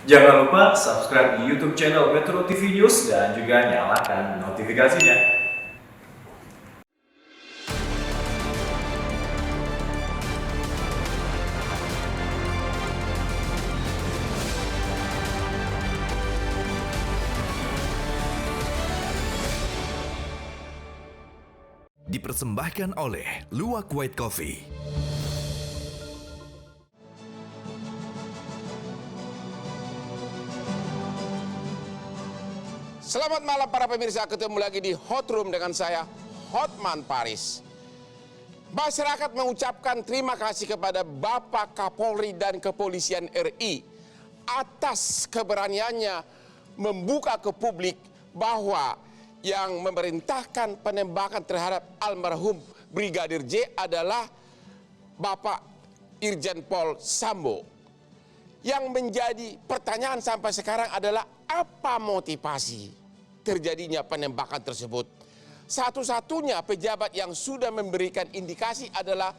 Jangan lupa subscribe di YouTube channel Metro TV News dan juga nyalakan notifikasinya. Dipersembahkan oleh Luwak White Coffee. Selamat malam para pemirsa, ketemu lagi di Hot Room dengan saya, Hotman Paris. Masyarakat mengucapkan terima kasih kepada Bapak Kapolri dan Kepolisian RI atas keberaniannya membuka ke publik bahwa yang memerintahkan penembakan terhadap almarhum Brigadir J adalah Bapak Irjen Pol Sambo. Yang menjadi pertanyaan sampai sekarang adalah apa motivasi terjadinya penembakan tersebut. Satu-satunya pejabat yang sudah memberikan indikasi adalah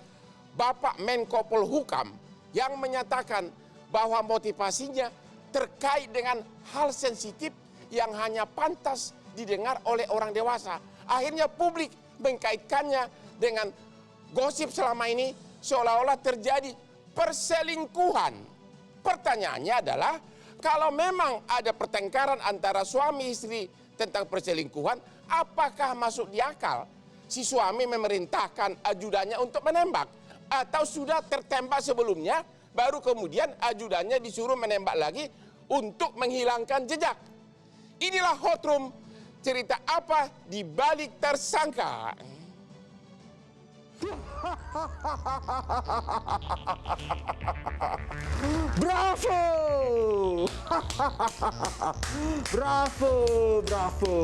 Bapak Menko Polhukam yang menyatakan bahwa motivasinya terkait dengan hal sensitif yang hanya pantas didengar oleh orang dewasa. Akhirnya publik mengkaitkannya dengan gosip selama ini seolah-olah terjadi perselingkuhan. Pertanyaannya adalah, kalau memang ada pertengkaran antara suami istri tentang perselingkuhan, apakah masuk di akal si suami memerintahkan ajudannya untuk menembak? Atau sudah tertembak sebelumnya, baru kemudian ajudannya disuruh menembak lagi untuk menghilangkan jejak? Inilah Hot Room, cerita apa di balik tersangka. Bravo! Bravo, bravo.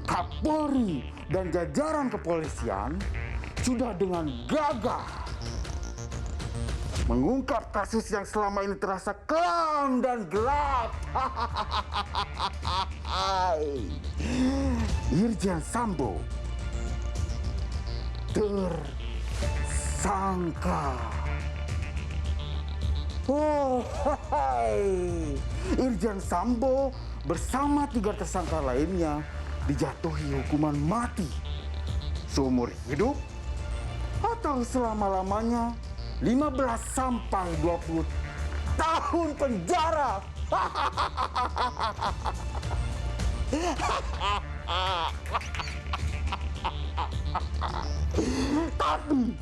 Kapolri dan jajaran kepolisian sudah dengan gagah mengungkap kasus yang selama ini terasa kelam dan gelap. Irjen Sambo tersangka. Oh, hai. Irjen Sambo bersama 3 tersangka lainnya dijatuhi hukuman mati seumur hidup atau selama-lamanya 15 sampai 20 tahun penjara. Tapi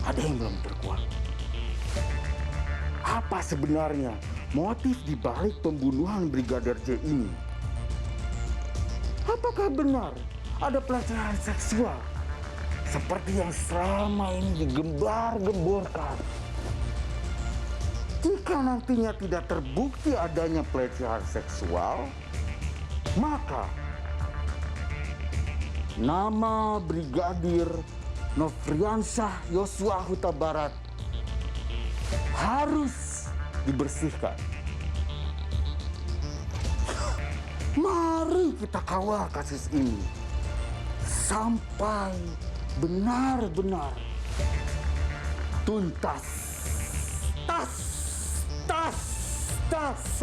ada yang belum terkuat. Apa sebenarnya motif di balik pembunuhan Brigadir J ini? Apakah benar ada pelecehan seksual seperti yang selama ini digembar-gemborkan? Jika nantinya tidak terbukti adanya pelecehan seksual, maka nama Brigadir Nofriansyah Yosua Huta Barat harus dibersihkan. Mari kita kawal kasus ini sampai benar-benar tuntas. Tas, tas, tas.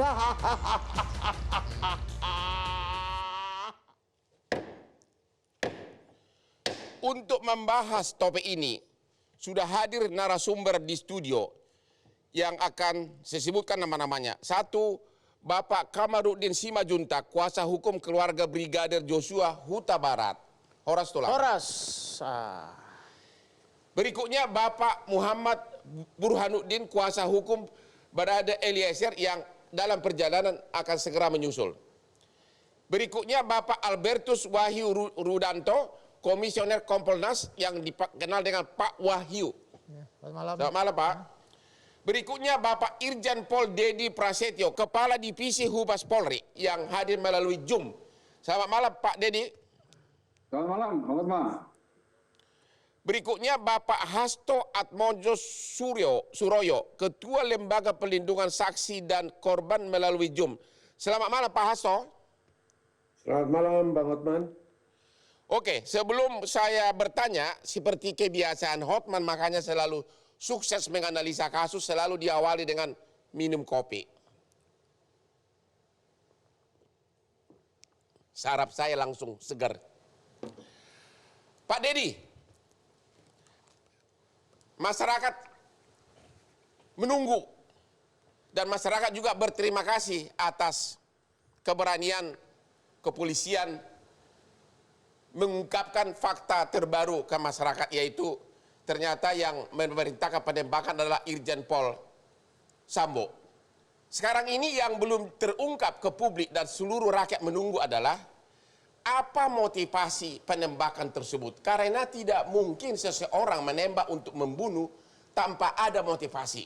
Untuk membahas topik ini, sudah hadir narasumber di studio yang akan saya sebutkan nama-namanya. 1, Bapak Kamarudin Simajuntak, kuasa hukum keluarga Brigadir Joshua Huta Barat. Horas tolak. Horas. Berikutnya Bapak Muhammad Burhanuddin, kuasa hukum Barada Eliezer yang dalam perjalanan akan segera menyusul. Berikutnya Bapak Albertus Wahyu Rudanto, Komisioner Kompolnas yang dikenal dengan Pak Wahyu. Selamat malam. Selamat malam, Pak. Berikutnya Bapak Irjen Pol Dedi Prasetyo, Kepala Divisi Humas Polri yang hadir melalui Zoom. Selamat malam, Pak Dedi. Selamat malam, Hotman. Berikutnya Bapak Hasto Atmojo Suroyo, Ketua Lembaga Perlindungan Saksi dan Korban melalui Zoom. Selamat malam, Pak Hasto. Selamat malam, Bang Hotman. Oke, sebelum saya bertanya, seperti kebiasaan Hotman, makanya selalu sukses menganalisa kasus, selalu diawali dengan minum kopi. Saraf saya langsung segar. Pak Dedi, masyarakat menunggu dan masyarakat juga berterima kasih atas keberanian kepolisian mengungkapkan fakta terbaru ke masyarakat, yaitu ternyata yang memerintahkan penembakan adalah Irjen Pol Sambo. Sekarang ini yang belum terungkap ke publik dan seluruh rakyat menunggu adalah apa motivasi penembakan tersebut. Karena tidak mungkin seseorang menembak untuk membunuh tanpa ada motivasi.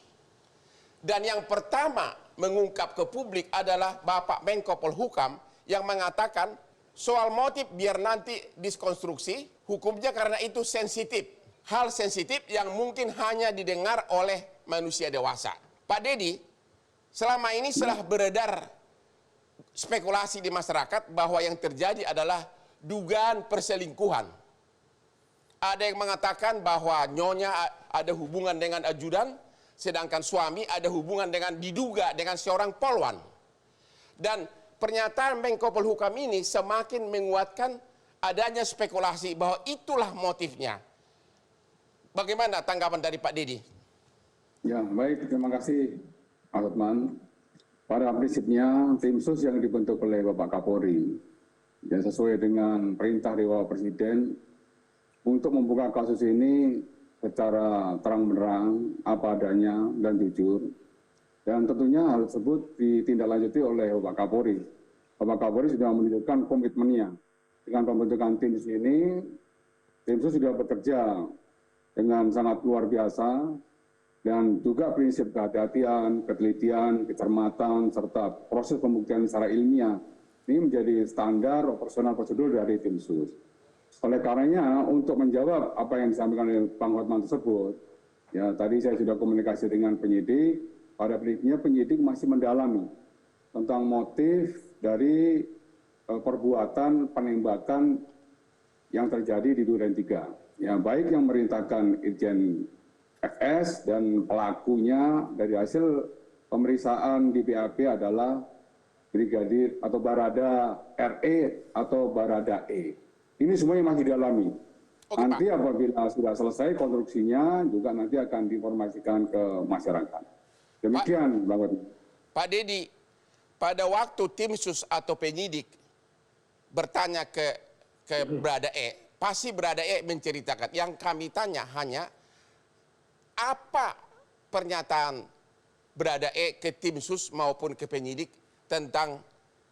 Dan yang pertama mengungkap ke publik adalah Bapak Menko Polhukam yang mengatakan soal motif biar nanti diskonstruksi hukumnya karena itu sensitif. Hal sensitif yang mungkin hanya didengar oleh manusia dewasa. Pak Dedi, selama ini setelah beredar spekulasi di masyarakat bahwa yang terjadi adalah dugaan perselingkuhan. Ada yang mengatakan bahwa nyonya ada hubungan dengan ajudan, sedangkan suami ada hubungan diduga dengan seorang polwan. Dan pernyataan Menko Polhukam ini semakin menguatkan adanya spekulasi bahwa itulah motifnya. Bagaimana tanggapan dari Pak Dedi? Ya, baik. Terima kasih, Pak Hotman. Pada prinsipnya, tim sus yang dibentuk oleh Bapak Kapolri, ya sesuai dengan perintah dari Bapak Presiden, untuk membuka kasus ini secara terang-benderang, apa adanya, dan jujur. Dan tentunya hal tersebut ditindaklanjuti oleh Bapak Kapolri. Bapak Kapolri sudah menunjukkan komitmennya. Dengan pembentukan tim sus ini, tim sus sudah bekerja dengan sangat luar biasa, dan juga prinsip kehati-hatian, ketelitian, kecermatan, serta proses pembuktian secara ilmiah. Ini menjadi standar operasional prosedur dari tim sus. Oleh karenanya, untuk menjawab apa yang disampaikan oleh Bang Hotman tersebut, ya tadi saya sudah komunikasi dengan penyidik, pada prinsipnya penyidik masih mendalami tentang motif dari perbuatan penembakan yang terjadi di Duren 3. Ya, baik yang merintahkan Irjen FS dan pelakunya dari hasil pemeriksaan di BAP adalah Brigadir atau Barada RE atau Barada E. Ini semuanya masih didalami. Nanti apabila sudah selesai konstruksinya juga nanti akan diinformasikan ke masyarakat. Demikian, Bang Hotman. Pak Dedi, pada waktu tim sus atau penyidik bertanya ke Barada E, pasti Barada E menceritakan. Yang kami tanya hanya apa pernyataan Barada E ke tim sus maupun ke penyidik tentang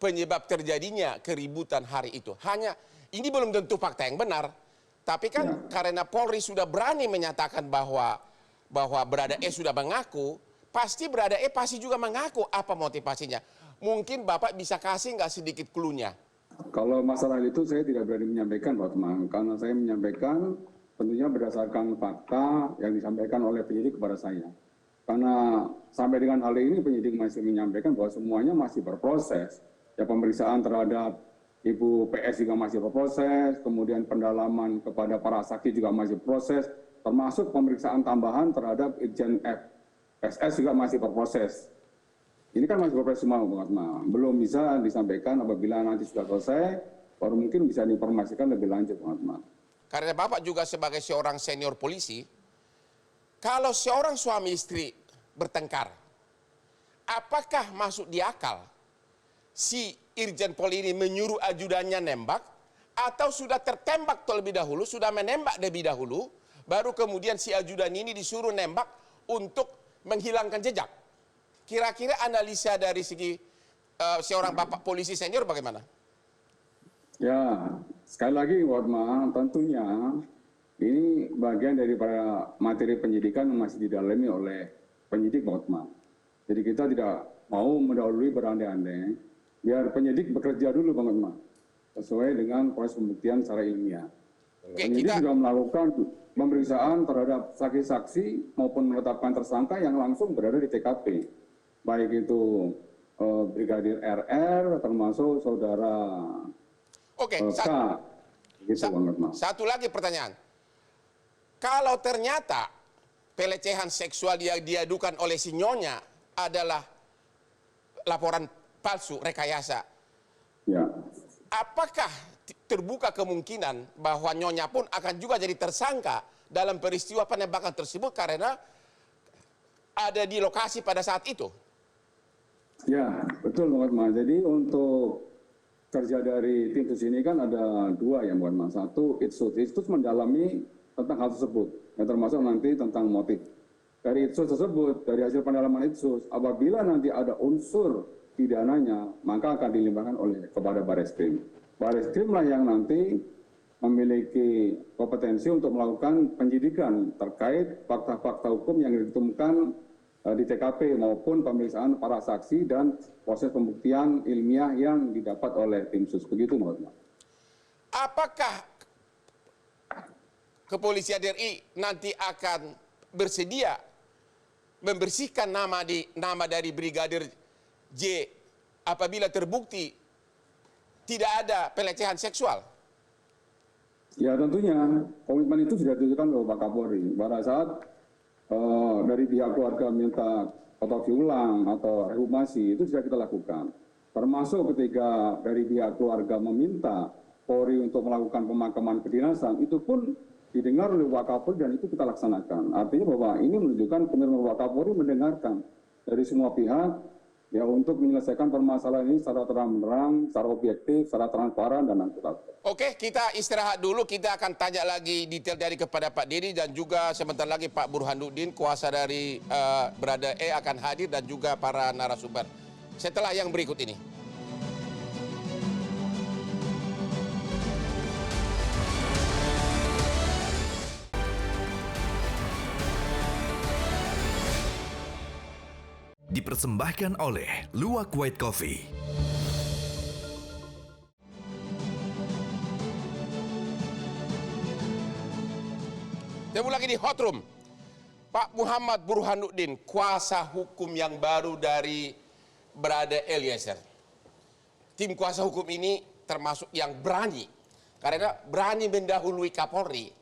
penyebab terjadinya keributan hari itu. Hanya ini belum tentu fakta yang benar, tapi kan karena Polri sudah berani menyatakan bahwa Barada E sudah mengaku, pasti Barada E pasti juga mengaku apa motivasinya. Mungkin Bapak bisa kasih nggak sedikit clue-nya? Kalau masalah itu saya tidak berani menyampaikan, Pak Hotman, karena saya menyampaikan tentunya berdasarkan fakta yang disampaikan oleh penyidik kepada saya. Karena sampai dengan hal ini penyidik masih menyampaikan bahwa semuanya masih berproses. Ya, pemeriksaan terhadap Ibu PS juga masih berproses, kemudian pendalaman kepada para saksi juga masih berproses, termasuk pemeriksaan tambahan terhadap Irjen FSS juga masih berproses. Ini kan masih berproses semua, Bang Hotman. Belum bisa disampaikan apabila nanti sudah selesai, baru mungkin bisa diinformasikan lebih lanjut, Bang Hotman. Karena Bapak juga sebagai seorang senior polisi, kalau seorang suami istri bertengkar, apakah masuk di akal si Irjen Pol ini menyuruh ajudannya nembak, atau sudah tertembak terlebih dahulu, sudah menembak lebih dahulu, baru kemudian si ajudan ini disuruh nembak untuk menghilangkan jejak? Kira-kira analisa dari segi seorang Bapak polisi senior bagaimana? Ya, sekali lagi, Hotman, tentunya ini bagian daripada materi penyidikan yang masih didalami oleh penyidik, Hotman. Jadi kita tidak mau mendahului berandai-andai, biar penyidik bekerja dulu, Bang Hotman, sesuai dengan proses pembuktian secara ilmiah. Penyidik juga melakukan pemeriksaan terhadap saksi-saksi maupun menetapkan tersangka yang langsung berada di TKP. Baik itu Brigadir RR termasuk saudara Oke, K. Gitu, Bang Hotman. satu lagi pertanyaan. Kalau ternyata pelecehan seksual yang diadukan oleh si nyonya adalah laporan palsu, rekayasa. Ya. apakah terbuka kemungkinan bahwa Nyonya pun akan juga jadi tersangka dalam peristiwa penembakan tersebut karena ada di lokasi pada saat itu? Ya, betul Bang Hotman. Jadi untuk kerja dari tim sus ini kan ada dua ya Bang Hotman. Satu, Itsus mendalami tentang hal tersebut, yang termasuk nanti tentang motif. Dari Itsus tersebut, dari hasil pendalaman Itsus, apabila nanti ada unsur pidananya, maka akan dilimpahkan kepada Bareskrim. Bareskrim lah yang nanti memiliki kompetensi untuk melakukan penyidikan terkait fakta-fakta hukum yang ditemukan di TKP maupun pemeriksaan para saksi dan proses pembuktian ilmiah yang didapat oleh tim sus. Begitu Mbak. Apakah kepolisian RI nanti akan bersedia membersihkan nama dari Brigadir J apabila terbukti tidak ada pelecehan seksual? Ya tentunya komitmen itu sudah ditunjukkan oleh Pak Kapolri. Pada saat dari pihak keluarga minta otopsi ulang atau rehumasi itu sudah kita lakukan. Termasuk ketika dari pihak keluarga meminta Polri untuk melakukan pemakaman kedinasan, itu pun didengar oleh Pak Kapolri dan itu kita laksanakan. Artinya bahwa ini menunjukkan komitmen Pak Kapolri mendengarkan dari semua pihak ya untuk menyelesaikan permasalahan ini secara terang-terang, secara objektif, secara transparan dan akurat. Oke, kita istirahat dulu. Kita akan tanya lagi detail dari kepada Pak Dedi dan juga sebentar lagi Pak Burhanuddin, kuasa dari Brada E akan hadir dan juga para narasumber. Setelah yang berikut ini. Dipersembahkan oleh Luwak White Coffee. Ketemu lagi di Hot Room. Pak Muhammad Burhanuddin, kuasa hukum yang baru dari Brada Eliezer. Tim kuasa hukum ini termasuk yang berani. Karena berani mendahului Kapolri.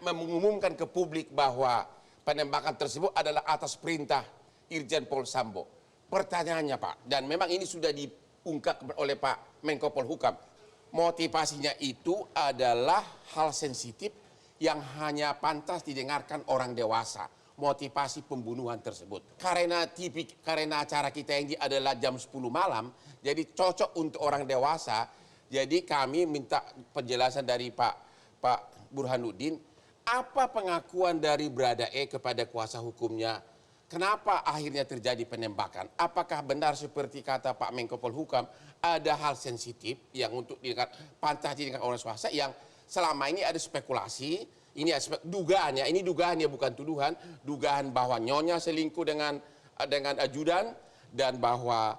Mengumumkan ke publik bahwa penembakan tersebut adalah atas perintah Irjen Pol Sambo. Pertanyaannya Pak, dan memang ini sudah diungkap oleh Pak Menko Polhukam, motivasinya itu adalah hal sensitif yang hanya pantas didengarkan orang dewasa, motivasi pembunuhan tersebut. Karena acara kita ini adalah jam 10 malam, jadi cocok untuk orang dewasa, jadi kami minta penjelasan dari Pak Burhanuddin, apa pengakuan dari Brada E kepada kuasa hukumnya? Kenapa akhirnya terjadi penembakan? Apakah benar seperti kata Pak Menko Polhukam ada hal sensitif yang untuk pantas didengarkan oleh swasta yang selama ini ada spekulasi, ini dugaan ya, ini dugaannya bukan tuduhan, dugaan bahwa Nyonya selingkuh dengan ajudan dan bahwa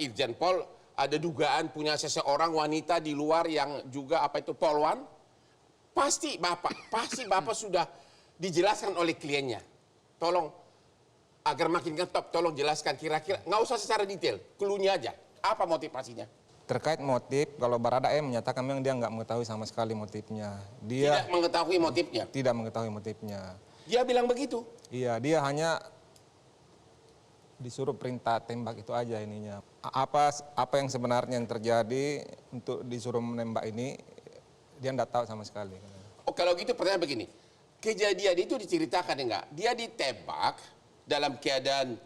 Irjen Pol ada dugaan punya seseorang wanita di luar yang juga polwan. Pasti Bapak sudah dijelaskan oleh kliennya. Tolong agar makin ngetop, tolong jelaskan kira-kira, nggak usah secara detail, clue-nya aja. Apa motivasinya? Terkait motif, kalau Barada E menyatakan memang dia nggak mengetahui sama sekali motifnya. Dia tidak mengetahui motifnya? Tidak mengetahui motifnya. Dia bilang begitu? Iya, dia hanya disuruh perintah tembak itu aja ininya. Apa yang sebenarnya yang terjadi untuk disuruh menembak ini, dia nggak tahu sama sekali. Oh, kalau gitu pertanyaan begini, kejadian itu diceritakan enggak? Dia ditembak dalam keadaan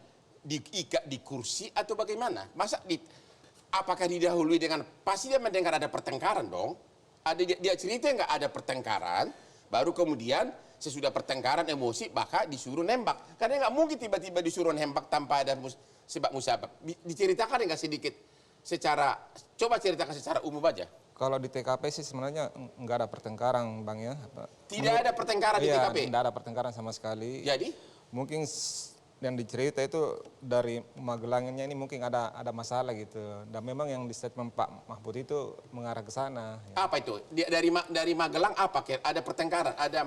diikat di kursi atau bagaimana? Apakah didahului dengan, pasti dia mendengar ada pertengkaran dong. Dia cerita enggak ada pertengkaran, baru kemudian sesudah pertengkaran emosi maka disuruh nembak. Karena enggak mungkin tiba-tiba disuruh nembak tanpa ada sebab musabab. Diceritakan enggak sedikit coba ceritakan secara umum aja. Kalau di TKP sih sebenarnya nggak ada pertengkaran Bang ya. Tidak ada pertengkaran di TKP? Tidak ada pertengkaran sama sekali. Jadi? Mungkin yang dicerita itu dari Magelangnya ini mungkin ada masalah gitu. Dan memang yang di statement Pak Mahfud itu mengarah ke sana. Ya. Apa itu? Dari Magelang apa? Ada pertengkaran? Ada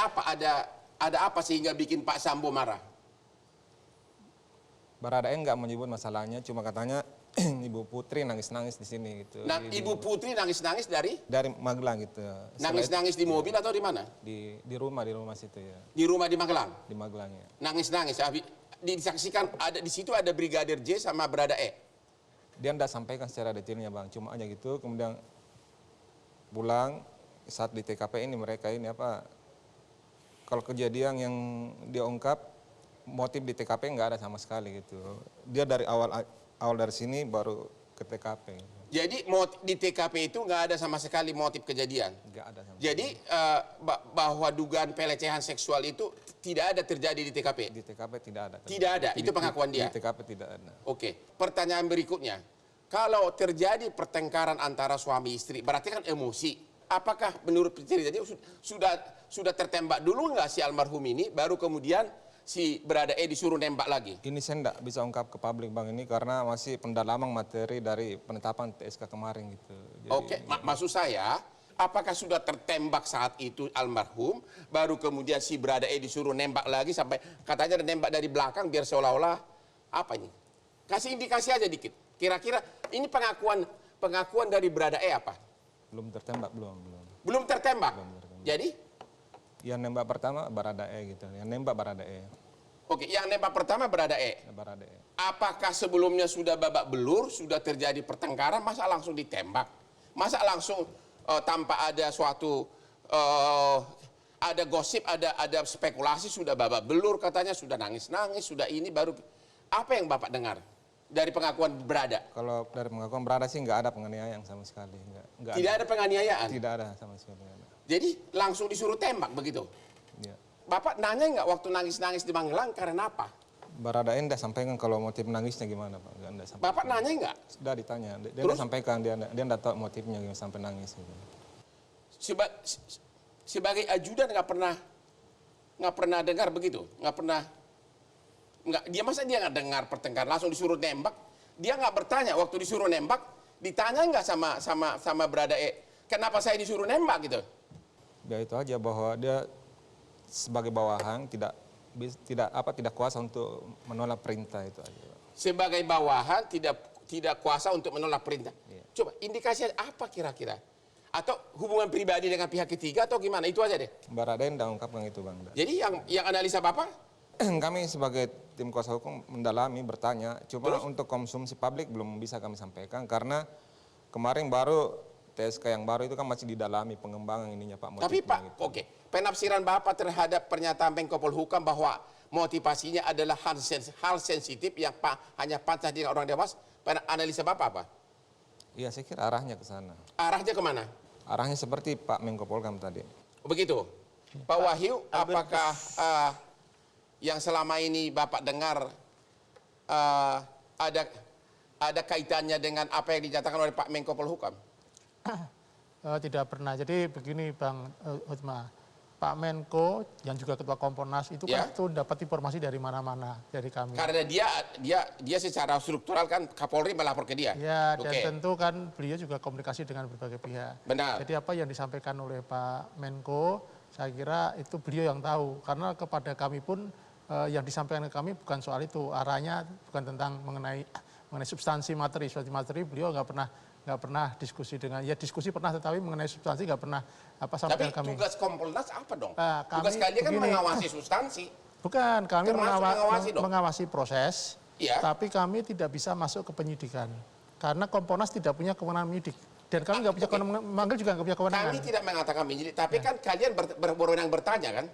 apa? Ada apa sehingga bikin Pak Sambo marah? Barada E nggak menyebut masalahnya, cuma katanya Ibu Putri nangis-nangis di sini gitu. Nah, Ibu Putri nangis-nangis dari Magelang gitu. Nangis-nangis di mobil atau di mana? Di rumah situ ya. Di rumah di Magelang. Di Magelang ya. Nangis-nangis. Disaksikan di situ ada Brigadir J sama Brada E. Dia tidak sampaikan secara detailnya Bang, cuma aja gitu. Kemudian pulang saat di TKP ini mereka ini kalau kejadian yang dia ungkap motif di TKP nggak ada sama sekali gitu. Dia dari awal dari sini baru ke TKP. Jadi di TKP itu nggak ada sama sekali motif kejadian. Nggak ada sama Jadi bahwa dugaan pelecehan seksual itu tidak ada terjadi di TKP. Di TKP tidak ada. Tidak ada, itu pengakuan dia. Di TKP tidak ada. Oke, pertanyaan berikutnya. Kalau terjadi pertengkaran antara suami istri, berarti kan emosi. Apakah menurut ceritanya sudah tertembak dulu nggak si almarhum ini, baru kemudian si Berada E disuruh nembak lagi? Ini saya tidak bisa ungkap ke publik Bang ini karena masih pendalaman materi dari penetapan TSK kemarin gitu. Jadi, Oke, maksud saya, apakah sudah tertembak saat itu almarhum, baru kemudian si Berada E disuruh nembak lagi sampai katanya nembak dari belakang biar seolah-olah apa ini? Kasih indikasi aja dikit. Kira-kira ini pengakuan dari Berada E apa? belum tertembak belum. Belum tertembak. Belum tertembak. Jadi, Yang nembak pertama Barada E gitu. Yang nembak Barada E. oke, yang nembak pertama Berada E. Barada E. Apakah sebelumnya sudah babak belur, sudah terjadi pertengkaran, masa langsung ditembak? Masa langsung tanpa ada suatu ada gosip, ada spekulasi, sudah babak belur katanya, sudah nangis-nangis, sudah ini baru apa yang Bapak dengar dari pengakuan Berada? Kalau dari pengakuan Barada sih nggak ada penganiayaan sama sekali. Nggak Tidak ada penganiayaan. Tidak ada sama sekali. Nggak ada. Jadi langsung disuruh tembak begitu. Ya. Bapak nanya nggak waktu nangis-nangis di Magelang karena apa? Barada E nggak sampaikan kalau motif nangisnya gimana Pak. Nggak sampaikan. Bapak nanya nggak? Sudah ditanya. Dia Terus? nggak sampaikan. Dia nggak tahu motifnya gimana sampai nangis. Gitu. Sebagai ajudan nggak pernah dengar begitu, dia masa dia nggak dengar pertengkaran langsung disuruh nembak, dia nggak bertanya waktu disuruh nembak, ditanya nggak sama Berada E, kenapa saya disuruh nembak gitu? Ya itu aja bahwa dia sebagai bawahan tidak kuasa untuk menolak perintah itu aja. Sebagai bawahan tidak kuasa untuk menolak perintah. Iya. Coba indikasi apa kira-kira? Atau hubungan pribadi dengan pihak ketiga atau gimana? Itu aja deh. Barada E nggak ungkapkan itu Bang. Jadi yang analisa Bapak? Kami sebagai tim kuasa hukum mendalami, bertanya. Cuma Terus? untuk konsumsi publik belum bisa kami sampaikan karena kemarin baru TSK yang baru itu kan masih didalami pengembangan ininya Pak. Tapi motifnya Pak, gitu. oke, penafsiran Bapak terhadap pernyataan Menko Polhukam bahwa motivasinya adalah hal sensitif yang hanya pantas dengan orang dewasa, analisa Bapak apa? Iya saya kira arahnya ke sana. Arahnya kemana? Arahnya seperti Pak Menko Polhukam tadi. Begitu. Pak Wahyu, apakah yang selama ini Bapak dengar ada kaitannya dengan apa yang dinyatakan oleh Pak Menko Polhukam? Tidak pernah. Jadi begini Bang Hotma, Pak Menko yang juga Ketua Komponas itu kan itu dapat informasi dari mana-mana dari kami. Karena dia secara struktural kan Kapolri melapor ke dia. Ya, dan tentu kan beliau juga komunikasi dengan berbagai pihak. Benar. Jadi apa yang disampaikan oleh Pak Menko, saya kira itu beliau yang tahu. Karena kepada kami pun yang disampaikan ke kami bukan soal itu. Arahnya bukan tentang mengenai substansi materi. Substansi materi beliau nggak pernah diskusi dengan, ya diskusi pernah tetapi mengenai substansi nggak pernah sampaikan kami. Tapi tugas Kompolnas apa dong? Kami Tugas kalian kan begini, mengawasi substansi. Bukan, kami Termasuk mengawasi proses, Iya. tapi kami tidak bisa masuk ke penyidikan. Karena Komponas tidak punya kewenangan menyidik. Dan kami nggak punya kewenangan, memanggil juga nggak punya kewenangan. Kami tidak mengatakan menyidik, tapi kan kalian berwenang bertanya kan?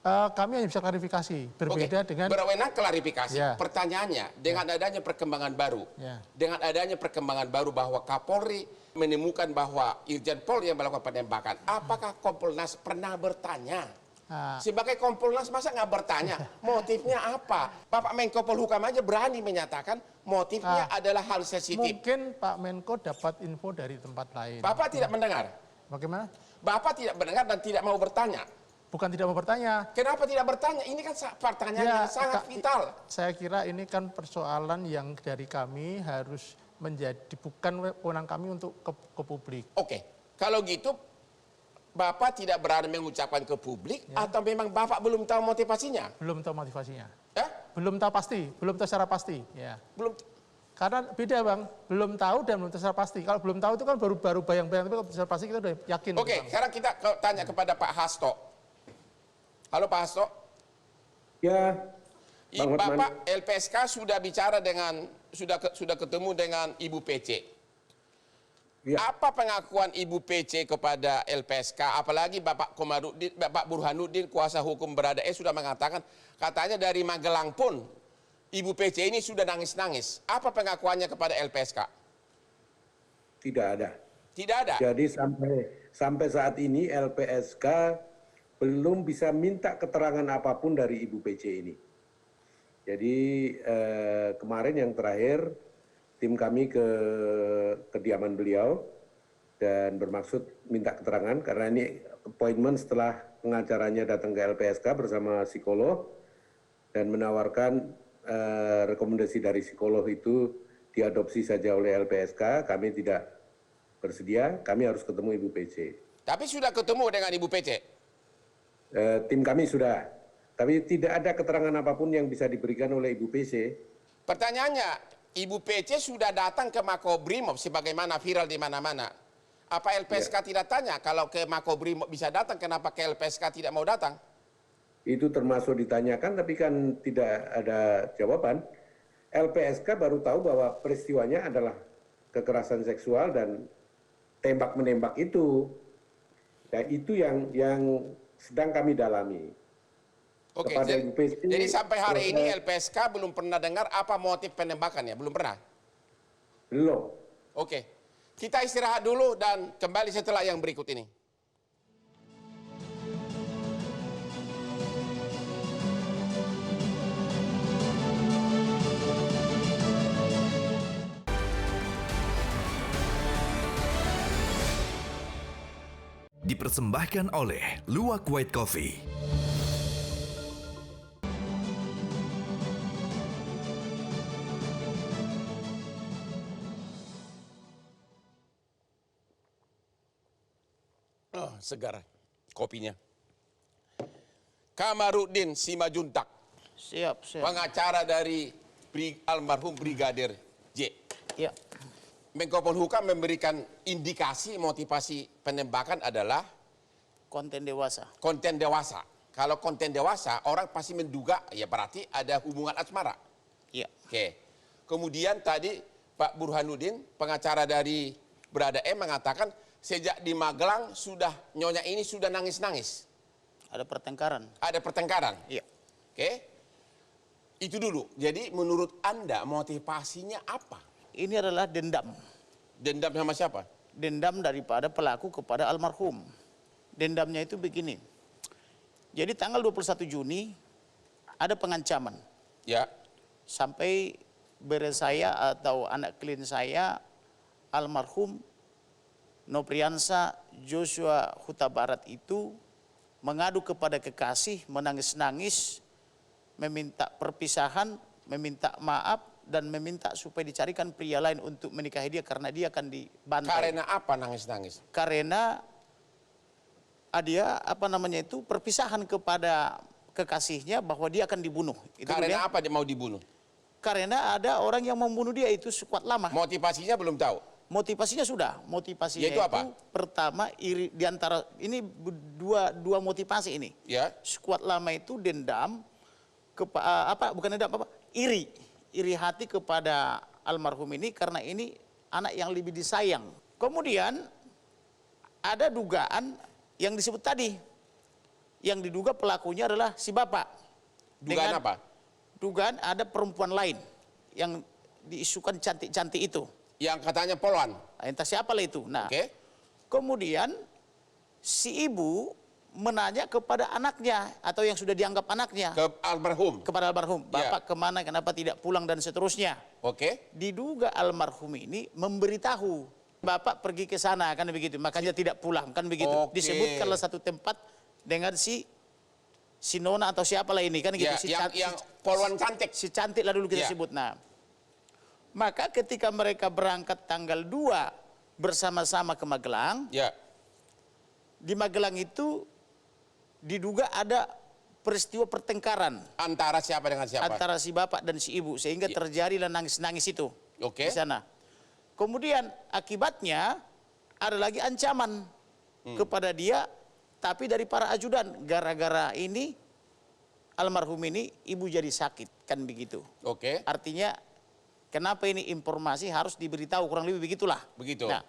Kami hanya bisa klarifikasi, berbeda dengan... Berwenang klarifikasi. Ya. Pertanyaannya, dengan adanya perkembangan baru, Ya. dengan adanya perkembangan baru bahwa Kapolri menemukan bahwa Irjen Pol yang melakukan penembakan, apakah Kompolnas pernah bertanya? Sebagai Kompolnas masa nggak bertanya motifnya apa? Bapak Menko Polhukam aja berani menyatakan motifnya adalah hal sensitif. Mungkin Pak Menko dapat info dari tempat lain. Bapak tidak mendengar? Bagaimana? Bapak tidak mendengar dan tidak mau bertanya? Bukan tidak mau bertanya. Kenapa tidak bertanya? Ini kan pertanyaan yang sangat vital. Saya kira ini kan persoalan yang dari kami harus menjadi, bukan wewenang kami untuk ke publik. Oke, kalau gitu Bapak tidak berani mengucapkan ke publik atau memang Bapak belum tahu motivasinya? Belum tahu motivasinya. Ya? Belum tahu pasti, belum tahu secara pasti. Ya. Belum. Karena beda Bang, belum tahu dan belum tahu secara pasti. Kalau belum tahu itu kan baru bayang-bayang, tapi kalau secara pasti kita udah yakin. Oke, sekarang kita tanya kepada Pak Hasto. Halo Pak Hasto. Ya, Bang Hotman. Bapak LPSK sudah bicara dengan sudah ketemu dengan Ibu PC. Ya. Apa pengakuan Ibu PC kepada LPSK? Apalagi Bapak Komarudin, Bapak Burhanuddin, kuasa hukum Baradae sudah mengatakan, katanya dari Magelang pun Ibu PC ini sudah nangis-nangis. Apa pengakuannya kepada LPSK? Tidak ada. Tidak ada. Jadi sampai saat ini LPSK belum bisa minta keterangan apapun dari Ibu PC ini. Jadi kemarin yang terakhir tim kami ke kediaman beliau dan bermaksud minta keterangan karena ini appointment setelah pengacaranya datang ke LPSK bersama psikolog dan menawarkan rekomendasi dari psikolog itu diadopsi saja oleh LPSK. Kami tidak bersedia, kami harus ketemu Ibu PC. Tapi sudah ketemu dengan Ibu PC? Tim kami sudah, tapi tidak ada keterangan apapun yang bisa diberikan oleh Ibu PC. Pertanyaannya, Ibu PC sudah datang ke Makobrimob sebagaimana viral di mana-mana. Apa LPSK tidak tanya kalau ke Makobrimob bisa datang, kenapa ke LPSK tidak mau datang? Itu termasuk ditanyakan, tapi kan tidak ada jawaban. LPSK baru tahu bahwa peristiwanya adalah kekerasan seksual dan tembak-menembak itu. Ya, itu yang sedang kami dalami. Oke, Kepada Ibu PC, jadi sampai hari ini LPSK belum pernah dengar apa motif penembakannya, belum pernah? belum. Oke, kita istirahat dulu dan kembali setelah yang berikut ini. Dipersembahkan oleh Luwak White Coffee. Oh, segar kopinya. Kamarudin Simajuntak, Siap. pengacara dari almarhum Brigadir J. Ya. Menko Polhukam memberikan indikasi motivasi penembakan adalah Konten dewasa. konten dewasa. Kalau konten dewasa, orang pasti menduga ya berarti ada hubungan asmara. Ya. Oke. Kemudian tadi Pak Burhanuddin, pengacara dari Baradae mengatakan sejak di Magelang sudah nyonya ini sudah nangis-nangis. Ada pertengkaran. Ada pertengkaran. Iya. Oke. Itu dulu. Jadi menurut Anda motivasinya apa? Ini adalah dendam. Dendam sama siapa? Dendam daripada pelaku kepada almarhum. Dendamnya itu begini. Jadi tanggal 21 Juni ada pengancaman. Ya. Sampai beres saya atau anak klien saya almarhum Nopriansa Joshua Huta Barat itu mengadu kepada kekasih, menangis-nangis, meminta perpisahan, meminta maaf, dan meminta supaya dicarikan pria lain untuk menikahi dia karena dia akan dibantai. Karena apa nangis-nangis? Karena dia perpisahan kepada kekasihnya bahwa dia akan dibunuh. Itu Karena apa dia mau dibunuh? Karena ada orang yang membunuh dia itu sekuat lama. Motivasinya belum tahu. Motivasinya sudah. Motivasinya Yaitu itu apa? Pertama iri diantara ini dua motivasi ini. Ya. Sekuat lama itu dendam iri hati kepada almarhum ini karena ini anak yang lebih disayang. Kemudian ada dugaan yang disebut tadi, yang diduga pelakunya adalah si bapak. Dugaan apa? Dugaan ada perempuan lain yang diisukan cantik-cantik itu. Yang katanya poluan. Entah siapa lah itu. Nah, Oke. kemudian si ibu menanya kepada anaknya atau yang sudah dianggap anaknya. Ke almarhum. Kepada almarhum. Ya. Bapak kemana, kenapa tidak pulang dan seterusnya. Oke. Diduga almarhum ini memberitahu. Bapak pergi ke sana, kan begitu. Makanya tidak pulang, kan begitu. Oke. Disebutkanlah satu tempat dengan si Nona atau siapalah ini, kan gitu. Ya, yang poluan cantik. Si cantik lah dulu kita Ya. sebut. Nah, maka ketika mereka berangkat tanggal 2 bersama-sama ke Magelang, Ya. di Magelang itu diduga ada peristiwa pertengkaran Antara siapa dengan siapa? antara si bapak dan si ibu sehingga terjadilah nangis-nangis itu Oke. di sana. Kemudian akibatnya ada lagi ancaman kepada dia tapi dari para ajudan gara-gara ini almarhum ini ibu jadi sakit kan begitu. Oke. Artinya Kenapa ini informasi harus diberitahu, kurang lebih begitulah. Begitu. Nah,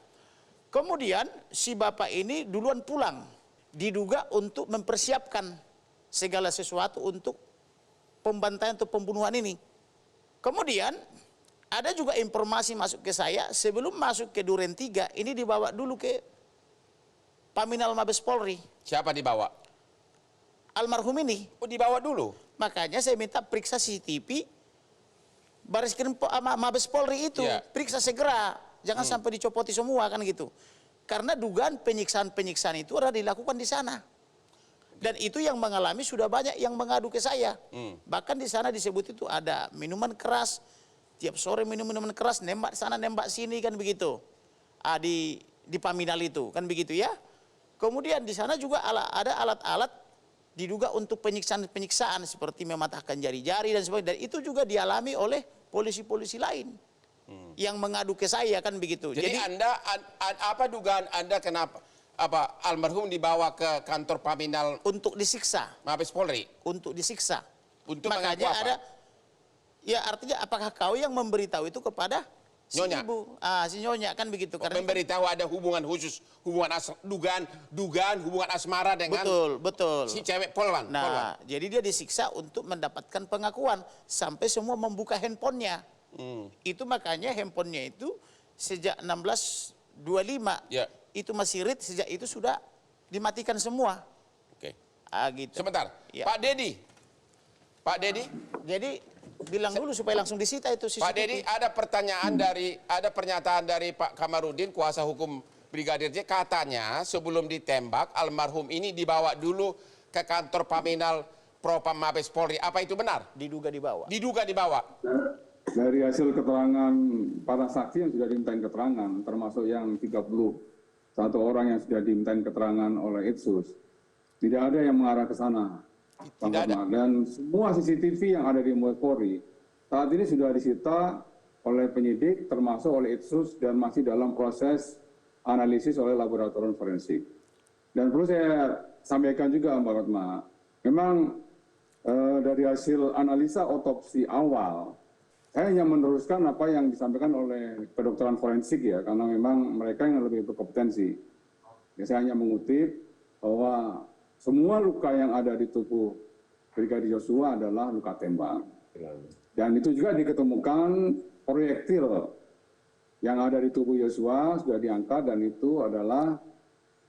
kemudian si bapak ini duluan pulang, diduga untuk mempersiapkan segala sesuatu untuk pembantaian atau pembunuhan ini. Kemudian ada juga informasi masuk ke saya, sebelum masuk ke Duren 3, ini dibawa dulu ke Paminal Mabes Polri. Siapa dibawa? Almarhum ini. Oh, dibawa dulu. Makanya saya minta periksa CCTV Baris Krim Mabes Polri itu, Ya. periksa segera, jangan sampai dicopoti semua kan gitu. Karena dugaan penyiksaan-penyiksaan itu adalah dilakukan di sana. Dan itu yang mengalami sudah banyak yang mengadu ke saya. Bahkan di sana disebut itu ada minuman keras, tiap sore minum minuman keras, nembak sana nembak sini kan begitu. Di Paminal itu kan begitu ya. Kemudian di sana juga ada alat-alat diduga untuk penyiksaan-penyiksaan seperti mematahkan jari-jari dan sebagainya. Dan itu juga dialami oleh polisi-polisi lain yang mengadu ke saya kan begitu. Jadi Anda apa dugaan Anda kenapa almarhum dibawa ke kantor Paminal untuk disiksa, Mabes Polri? untuk disiksa. Untuk Makanya mengaku apa? ada, ya artinya apakah kau yang memberitahu itu kepada si Nyonya. ibu, si nyonya kan begitu. Karena Memberitahu ada hubungan khusus, dugaan hubungan asmara dengan betul. si cewek Polwan. Nah, jadi dia disiksa untuk mendapatkan pengakuan sampai semua membuka handphonenya. Itu makanya handphonenya itu sejak 1625 Ya. itu masih read, sejak itu sudah dimatikan semua. Oke. Gitu. Sebentar. Ya. Pak Dedi, Jadi bilang dulu supaya langsung disita itu Pak Dedi, ada pernyataan dari Pak Kamarudin, kuasa hukum Brigadir J, katanya sebelum ditembak almarhum ini dibawa dulu ke kantor Paminal Propam Mabes Polri. Apa itu benar? diduga dibawa. Diduga dibawa. Dari hasil keterangan para saksi yang sudah dimintain keterangan, termasuk yang 31 orang yang sudah dimintain keterangan oleh Itsus, tidak ada yang mengarah ke sana. Tidak ada. Dan semua CCTV yang ada di Mabes Polri saat ini sudah disita oleh penyidik, termasuk oleh Itsus, dan masih dalam proses analisis oleh laboratorium forensik. Dan perlu saya sampaikan juga, Mbak Rotma, memang dari hasil analisa otopsi awal, saya hanya meneruskan apa yang disampaikan oleh kedokteran forensik ya, karena memang mereka yang lebih berkompetensi. Ya, saya hanya mengutip bahwa semua luka yang ada di tubuh Brigadir Yosua adalah luka tembak. Dan itu juga diketemukan proyektil yang ada di tubuh Yosua sudah diangkat, dan itu adalah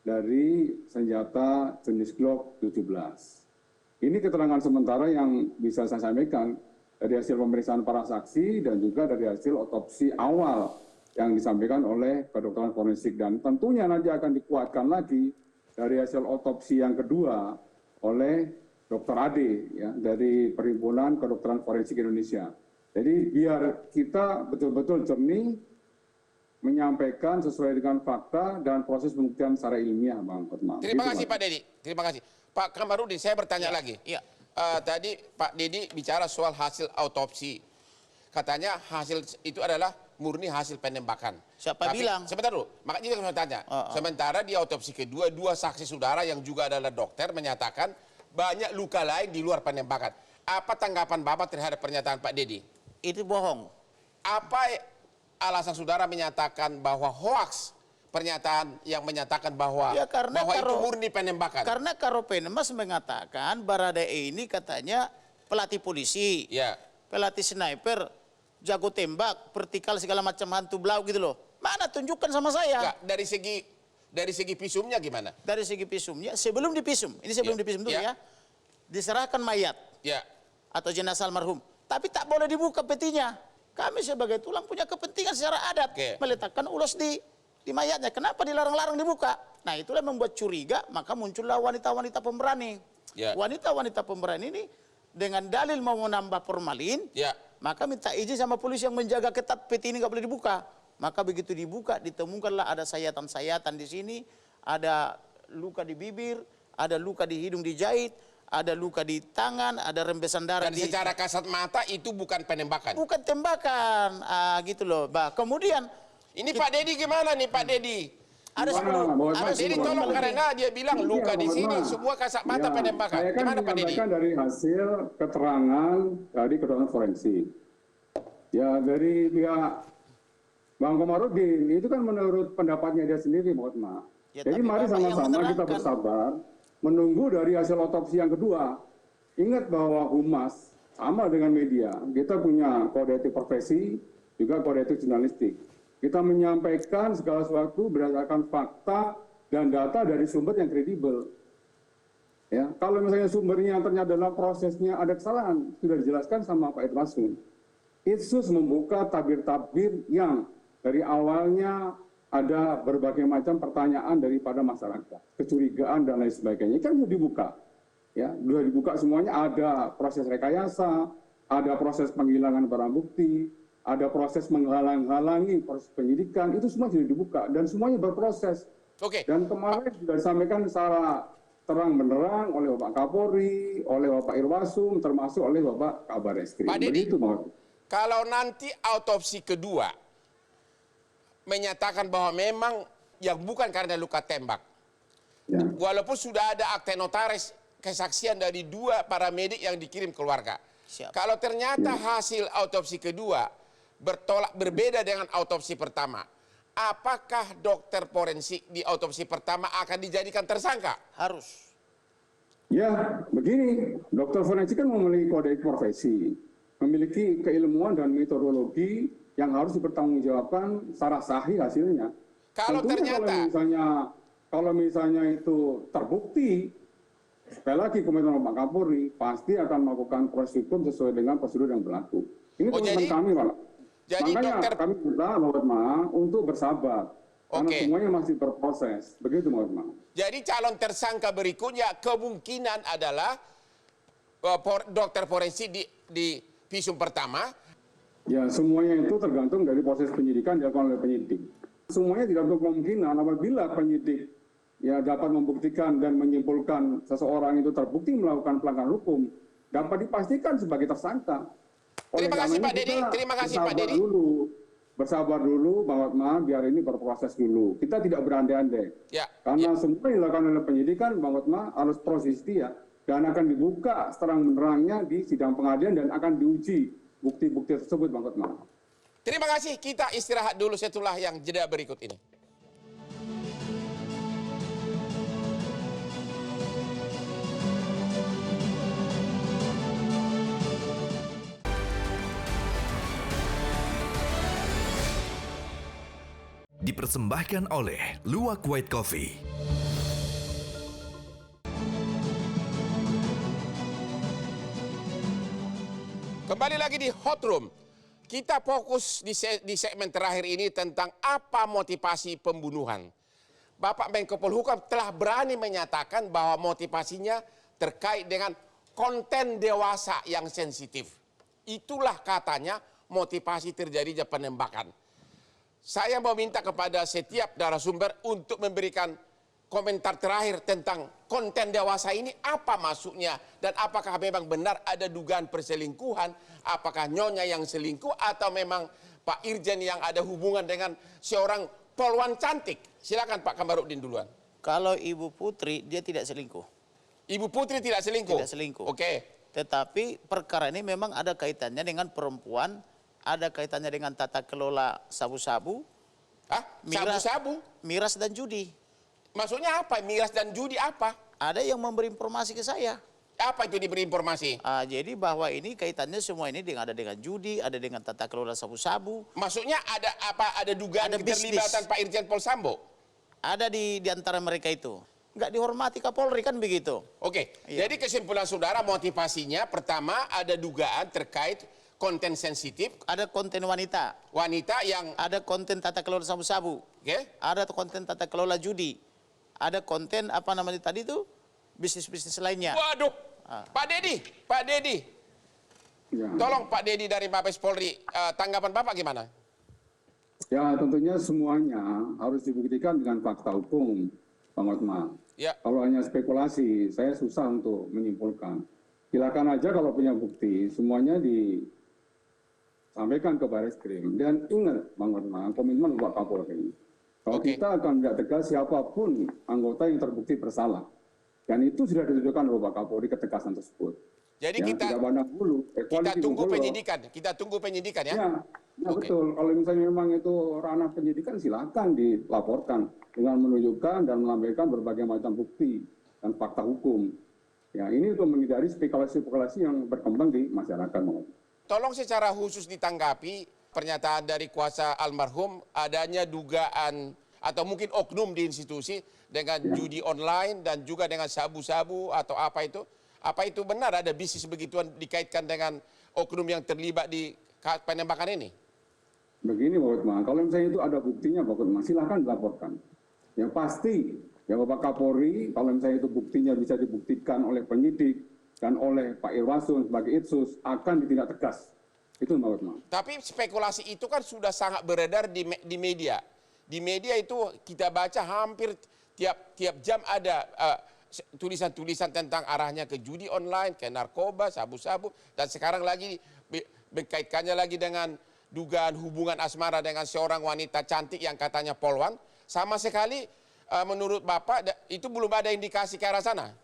dari senjata jenis Glock 17. Ini keterangan sementara yang bisa saya sampaikan dari hasil pemeriksaan para saksi dan juga dari hasil otopsi awal yang disampaikan oleh kedokteran forensik, dan tentunya nanti akan dikuatkan lagi dari hasil otopsi yang kedua oleh Dr. Ade ya, dari Perhimpunan Kedokteran Forensik Indonesia. Jadi biar kita betul-betul jernih menyampaikan sesuai dengan fakta dan proses pembuktian secara ilmiah, Bang Hotma. Terima kasih Pak Dedi. Terima kasih. Pak Kamarudin, saya bertanya lagi. Iya. Tadi Pak Dedi bicara soal hasil autopsi. Katanya hasil itu adalah murni hasil penembakan. Siapa bilang? Sebentar dulu, makanya saya tanya. Sementara di autopsi kedua, dua saksi saudara yang juga adalah dokter menyatakan banyak luka lain di luar penembakan. Apa tanggapan Bapak terhadap pernyataan Pak Dedi? Itu bohong. Apa alasan saudara menyatakan bahwa hoaks pernyataan yang menyatakan bahwa, Ya, karena itu murni penembakan? Karena Karopenemas mengatakan Baradae ini katanya pelatih polisi, Ya. pelatih sniper, jago tembak, vertikal segala macam hantu blau gitu loh. Mana tunjukkan sama saya? Enggak, dari segi visumnya gimana? Dari segi visumnya, sebelum divisum, ini sebelum Ya. divisum dulu Ya. ya, diserahkan mayat Ya. atau jenazah almarhum, tapi tak boleh dibuka petinya. Kami sebagai tulang punya kepentingan secara adat Oke. meletakkan ulos di mayatnya. Kenapa dilarang-larang dibuka? Nah, itulah yang membuat curiga, maka muncullah wanita-wanita pemberani. Ya. Wanita-wanita pemberani ini dengan dalil mau menambah formalin, Ya. maka minta izin sama polisi yang menjaga ketat peti ini nggak boleh dibuka. Maka begitu dibuka, ditemukanlah ada sayatan-sayatan di sini, ada luka di bibir, ada luka di hidung dijahit, ada luka di tangan, ada rembesan darah Dan secara kasat mata itu bukan penembakan. bukan tembakan, gitu loh. Bah, kemudian Ini Pak Dedi gimana nih Pak Dedi? ada Gimana, Bang? Pak Dedi tolong, karena dia bilang luka di sini semua kasat mata penembakan. Saya kan Gimana Pak Dedi? menyampaikan dari hasil keterangan dari kedokteran forensik. Ya, dari pihak Bang Komarudin, itu kan menurut pendapatnya dia sendiri, Pak Hotma. Ya, Jadi tapi mari Bapak yang sama-sama kita menerangkan. bersabar, menunggu dari hasil otopsi yang kedua. Ingat bahwa Humas, sama dengan media, kita punya kode etik profesi, juga kode etik jurnalistik. Kita menyampaikan segala sesuatu berdasarkan fakta dan data dari sumber yang kredibel. Ya, kalau misalnya sumbernya ternyata dalam prosesnya ada kesalahan, sudah dijelaskan sama Pak Irwasum. Itsus membuka tabir-tabir yang dari awalnya ada berbagai macam pertanyaan daripada masyarakat, kecurigaan dan lain sebagainya. Kan sudah dibuka, ya, sudah dibuka semuanya. Ada proses rekayasa, ada proses penghilangan barang bukti, ada proses menghalang-halangi proses penyidikan. Itu semua sudah dibuka dan semuanya berproses. Oke. Dan kemarin sudah disampaikan secara terang benderang oleh Bapak Kapolri, oleh Bapak Irwasum, termasuk oleh Bapak Kabar Eskrim. Pak Dedi, Begitu, Pak. kalau nanti autopsi kedua menyatakan bahwa memang yang bukan karena luka tembak, Ya. walaupun sudah ada akte notaris kesaksian dari 2 paramedik yang dikirim keluarga. Siap. Kalau ternyata hasil autopsi kedua berbeda dengan autopsi pertama, apakah dokter forensik di autopsi pertama akan dijadikan tersangka? Harus. Ya, begini, dokter forensik kan memiliki kode etik profesi, memiliki keilmuan dan metodologi yang harus dipertanggungjawabkan secara sahih hasilnya. Kalau Tentunya ternyata kalau misalnya itu terbukti, sekali lagi komitmen Pak Kapolri pasti akan melakukan proses hukum sesuai dengan prosedur yang berlaku. Ini Oh, komitmen jadi- kami, Pak. jadi Makanya dokter- kami minta Pak Hotma untuk bersabar. Karena Oke. semuanya masih berproses. Begitu, Pak Hotma. Jadi calon tersangka berikutnya kemungkinan adalah dokter forensik di visum pertama. Ya, semuanya itu tergantung dari proses penyidikan dilakukan oleh penyidik. Semuanya tidak untuk kemungkinan apabila penyidik ya dapat membuktikan dan menyimpulkan seseorang itu terbukti melakukan pelanggaran hukum, dapat dipastikan sebagai tersangka. Terima karena kasih, itu Pak Dedi. kita Terima kasih, Pak bersabar Dedi. Bersabar dulu, Bang Hotma, biar ini berproses dulu. Kita tidak berandai-andai. Ya, Karena semua yang dilakukan oleh penyidikan, Bang Hotma, harus proses dia dan akan dibuka seterang-benerangnya di sidang pengadilan dan akan diuji bukti-bukti tersebut, Bang Hotma. Terima kasih. Kita istirahat dulu setelah yang jeda berikut ini. Dipersembahkan oleh Luwak White Coffee. Kembali lagi di Hot Room. Kita fokus di segmen terakhir ini tentang apa motivasi pembunuhan. Bapak Menko Polhukam telah berani menyatakan bahwa motivasinya terkait dengan konten dewasa yang sensitif. Itulah katanya motivasi terjadinya penembakan. Saya mau minta kepada setiap narasumber untuk memberikan komentar terakhir tentang konten dewasa ini, apa maksudnya dan apakah memang benar ada dugaan perselingkuhan, apakah Nyonya yang selingkuh atau memang Pak Irjen yang ada hubungan dengan seorang polwan cantik. Silakan Pak Kamarudin duluan. Kalau Ibu Putri, dia tidak selingkuh. Ibu Putri tidak selingkuh? Tidak selingkuh. Oke. Tetapi perkara ini memang ada kaitannya dengan perempuan, ada kaitannya dengan tata kelola sabu-sabu, Sabu-sabu? miras dan judi. Maksudnya apa? Miras dan judi apa? Ada yang memberi informasi ke saya. Apa itu diberi informasi? Jadi bahwa ini kaitannya semua ini ada dengan judi, ada dengan tata kelola sabu-sabu. Maksudnya ada apa? Ada dugaan Ada keterlibatan bisnis. Pak Irjen Pol Sambo? Ada di antara mereka itu. Nggak dihormati Kapolri kan begitu. Oke, Iya. jadi kesimpulan saudara motivasinya pertama ada dugaan terkait konten sensitif, Ada konten wanita, wanita yang, ada konten tata kelola sabu-sabu, oke, ada konten tata kelola judi, ada konten apa namanya tadi itu bisnis-bisnis lainnya. waduh, Pak Dedi, Ya. tolong Pak Dedi dari Mabes Polri, tanggapan Bapak gimana? Ya, tentunya semuanya harus dibuktikan dengan fakta hukum, Bang Hotma. Ya, Kalau hanya spekulasi, saya susah untuk menyimpulkan. Silakan aja kalau punya bukti, semuanya disampaikan ke Barreskrim. Dan ingat, Bang Hotma, komitmen Pak Kapolri. Kalau Oke. kita akan tidak tegas siapapun anggota yang terbukti bersalah. Dan itu sudah ditunjukkan oleh Pak Kapolri ketegasan tersebut. Jadi Ya, kita tidak pandang bulu. kita Equality tunggu follow. penyidikan, kita tunggu penyidikan ya. Ya, ya Oke. betul. Kalau misalnya memang itu ranah penyidikan, silakan dilaporkan dengan menunjukkan dan melambaikan berbagai macam bukti dan fakta hukum. Ya, ini untuk menghindari spekulasi-spekulasi yang berkembang di masyarakat. Tolong secara khusus ditanggapi pernyataan dari kuasa almarhum adanya dugaan atau mungkin oknum di institusi dengan judi online dan juga dengan sabu-sabu atau apa itu. Apa itu benar ada bisnis begituan dikaitkan dengan oknum yang terlibat di penembakan ini? Begini Pak Hotman, kalau misalnya itu ada buktinya Pak Hotman, silahkan dilaporkan. Yang pasti, ya Bapak Kapolri, kalau misalnya itu buktinya bisa dibuktikan oleh penyidik dan oleh Pak Irwasun sebagai Itsus, akan ditindak tegas. Itu Pak Hotman. Tapi spekulasi itu kan sudah sangat beredar di media. Di media itu kita baca hampir tiap jam ada tulisan-tulisan tentang arahnya ke judi online, ke narkoba, sabu-sabu, dan sekarang lagi berkaitkannya lagi dengan dugaan hubungan asmara dengan seorang wanita cantik yang katanya polwan. Sama sekali menurut Bapak itu belum ada indikasi ke arah sana.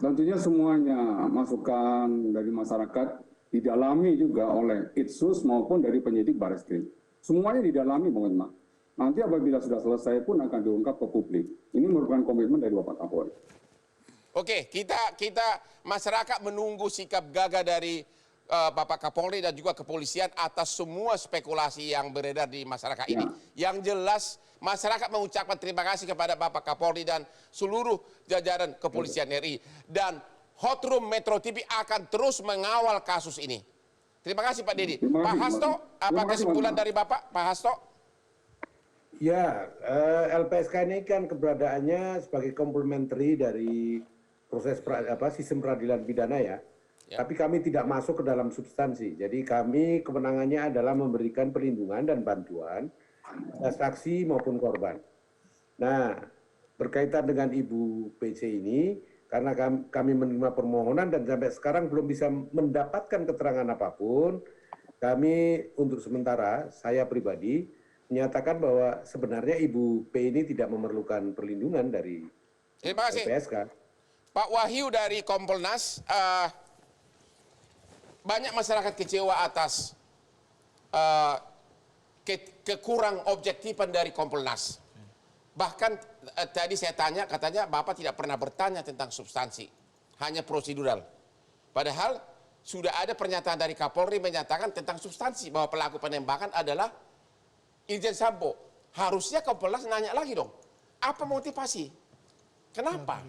Tentunya semuanya masukan dari masyarakat didalami juga oleh Itsus maupun dari penyidik Barreskrim. Semuanya didalami Pak Hotman. Nanti apabila sudah selesai pun akan diungkap ke publik. Ini merupakan komitmen dari Bapak Kapolri. Oke, kita masyarakat menunggu sikap gagah dari Bapak Kapolri dan juga kepolisian atas semua spekulasi yang beredar di masyarakat ini. Yang jelas masyarakat mengucapkan terima kasih kepada Bapak Kapolri dan seluruh jajaran kepolisian RI. Dan Hot Room Metro TV akan terus mengawal kasus ini. Terima kasih Pak Dedi. Pak Hasto, apa kesimpulan dari Bapak? Pak Hasto? Ya, LPSK ini kan keberadaannya sebagai komplementari dari proses sistem peradilan pidana ya. Tapi kami tidak masuk ke dalam substansi. Jadi kami kewenangannya adalah memberikan perlindungan dan bantuan saksi maupun korban. Nah, berkaitan dengan Ibu PC ini, karena kami menerima permohonan dan sampai sekarang belum bisa mendapatkan keterangan apapun, kami untuk sementara, saya pribadi, menyatakan bahwa sebenarnya Ibu P ini tidak memerlukan perlindungan dari LPSK. Pak Wahyu dari Kompolnas, banyak masyarakat kecewa atas kekurang objektifan dari Kompolnas. Bahkan tadi saya tanya, katanya Bapak tidak pernah bertanya tentang substansi, hanya prosedural. Padahal sudah ada pernyataan dari Kapolri menyatakan tentang substansi bahwa pelaku penembakan adalah Irjen Sambo. Harusnya Kompolnas nanya lagi dong, apa motivasi? Kenapa?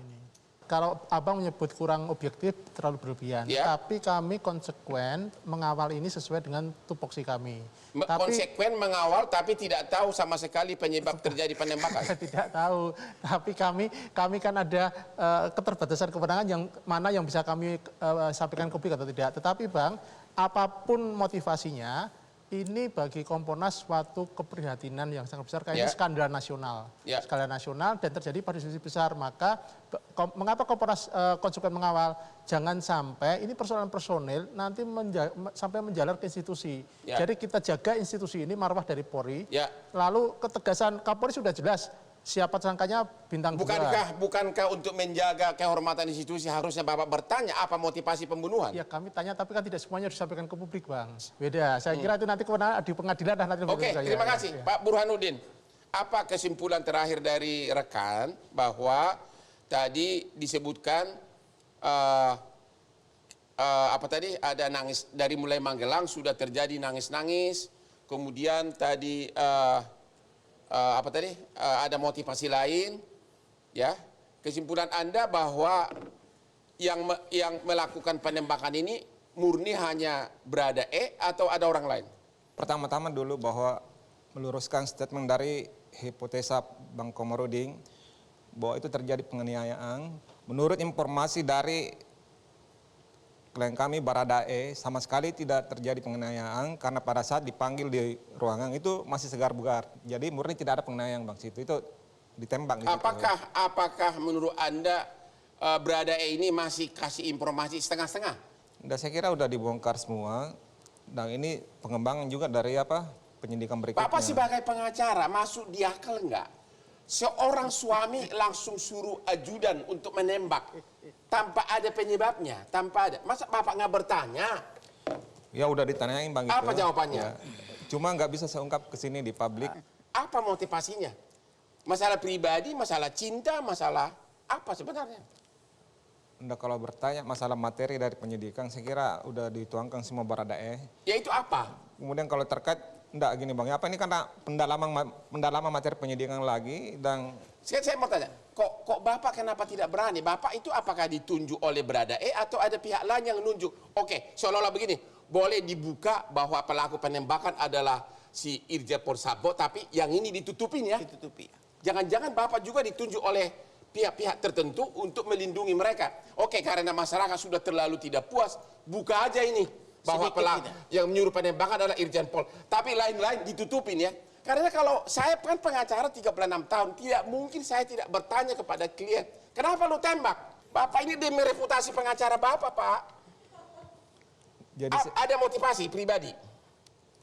Kalau Abang menyebut kurang objektif terlalu berlebihan, tapi kami konsekuen mengawal ini sesuai dengan tupoksi kami. Konsekuen mengawal tapi tidak tahu sama sekali penyebab terjadi penembakan. Tidak tahu, tapi kami kan ada keterbatasan kewenangan yang mana yang bisa kami sampaikan ke publik atau tidak. Tetapi Bang, apapun motivasinya, ini bagi Kompolnas suatu keprihatinan yang sangat besar karena ini skandal nasional. Skandal nasional dan terjadi pada institusi besar. Maka mengapa Kompolnas konsekuen mengawal? Jangan sampai ini persoalan personil nanti sampai menjalar ke institusi. Jadi kita jaga institusi ini, marwah dari Polri. Lalu ketegasan Kapolri sudah jelas. Siapa tersangkanya bintang 2. Bukankah untuk menjaga kehormatan institusi harusnya Bapak bertanya apa motivasi pembunuhan? Ya kami tanya, tapi kan tidak semuanya disampaikan ke publik Bang. Beda, saya kira itu nanti kewenangan di pengadilan. Oke, terima kasih Pak Burhanuddin. Apa kesimpulan terakhir dari rekan bahwa tadi disebutkan apa tadi ada nangis dari mulai Magelang sudah terjadi nangis-nangis, kemudian tadi apa tadi ada motivasi lain, ya. Kesimpulan Anda bahwa yang melakukan penembakan ini murni hanya berada atau ada orang lain? Pertama-tama dulu bahwa meluruskan statement dari hipotesa Bang Komarudin bahwa itu terjadi penganiayaan. Menurut informasi dari klien kami Baradae sama sekali tidak terjadi penganiayaan karena pada saat dipanggil di ruangan itu masih segar bugar. Jadi murni tidak ada penganiayaan Bang situ. Itu ditembak. Apakah menurut Anda Baradae ini masih kasih informasi setengah-setengah? Saya kira udah dibongkar semua. Dan ini pengembangan juga dari penyidikan berikutnya. Bapak sebagai pengacara masuk di akal enggak? seorang suami langsung suruh ajudan untuk menembak tanpa ada penyebabnya, tanpa ada. Masa bapak nggak bertanya? Ya udah ditanyain Bang. Apa itu. jawabannya? Ya. Cuma nggak bisa saya ungkap ke sini di publik. Apa motivasinya? Masalah pribadi, masalah cinta, masalah apa sebenarnya? Nggak, kalau bertanya masalah materi dari penyidikan, saya kira udah dituangkan semua Baradae. Yaitu apa? Kemudian kalau terkait, enggak gini Bang, apa ini karena pendalaman materi penyidikan lagi dan... Saya mau tanya, kok Bapak kenapa tidak berani? Bapak itu apakah ditunjuk oleh Baradae atau ada pihak lain yang nunjuk? Oke, seolah-olah begini, boleh dibuka bahwa pelaku penembakan adalah si Irjen Pol Sambo, tapi yang ini ditutupin ya? Ditutupi. Jangan-jangan Bapak juga ditunjuk oleh pihak-pihak tertentu untuk melindungi mereka. Oke, karena masyarakat sudah terlalu tidak puas, buka aja ini. Bahwa pelaku yang menyuruh penembakan adalah Irjen Pol. Tapi lain-lain ditutupin ya. Karena kalau saya kan pengacara 36 tahun, tidak mungkin saya tidak bertanya kepada klien, kenapa lu tembak? Bapak ini demi reputasi pengacara Bapak, Pak. Jadi ada motivasi pribadi.